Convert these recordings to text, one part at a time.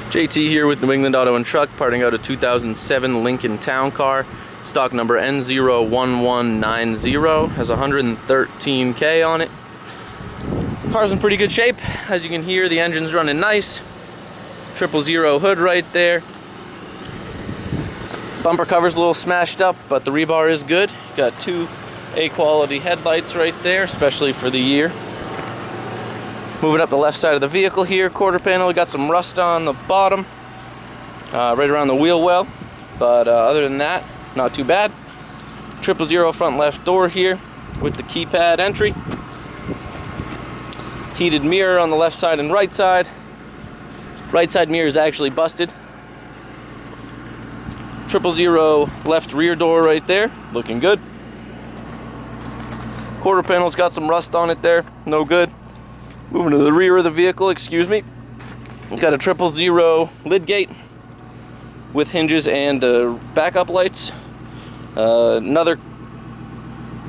JT here with New England Auto and Truck, parting out a 2007 Lincoln Town Car, stock number N01190, has 113K on it. Car's in pretty good shape. As you can hear, the engine's running nice. 000 hood right there. Bumper cover's a little smashed up, but the rebar is good. Got two A-quality headlights right there, especially for the year. Moving up the left side of the vehicle here, quarter panel, got some rust on the bottom, right around the wheel well, but other than that, not too bad. 000 front left door here with the keypad entry. Heated mirror on the left side and right side. Right side mirror is actually busted. 000 left rear door right there, looking good. Quarter panel's got some rust on it there, no good. Moving to the rear of the vehicle, excuse me. Got a 000 lid gate with hinges and backup lights. Another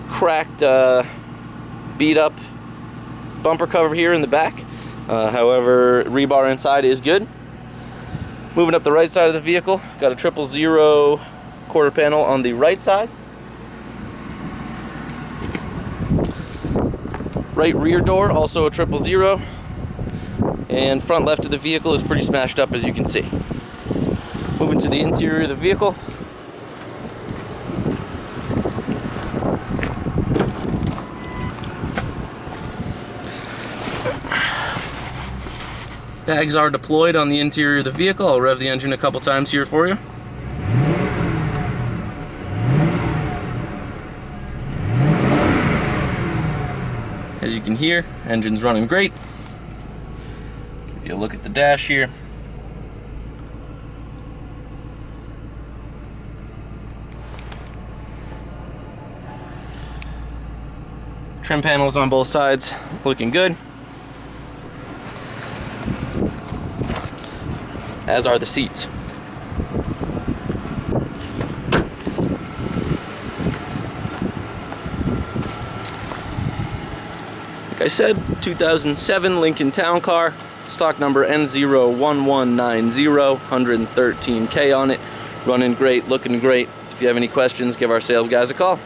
cracked, beat up bumper cover here in the back. However, rebar inside is good. Moving up the right side of the vehicle, got a 000 quarter panel on the right side. Right rear door, also a 000, and front left of the vehicle is pretty smashed up, as you can see. Moving to the interior of the vehicle. Bags are deployed on the interior of the vehicle. I'll rev the engine a couple times here for you. As you can hear, engine's running great. Give you a look at the dash here. Trim panels on both sides, looking good. As are the seats. Like I said, 2007 Lincoln Town Car, stock number N01190, 113K on it, running great, looking great. If you have any questions, give our sales guys a call.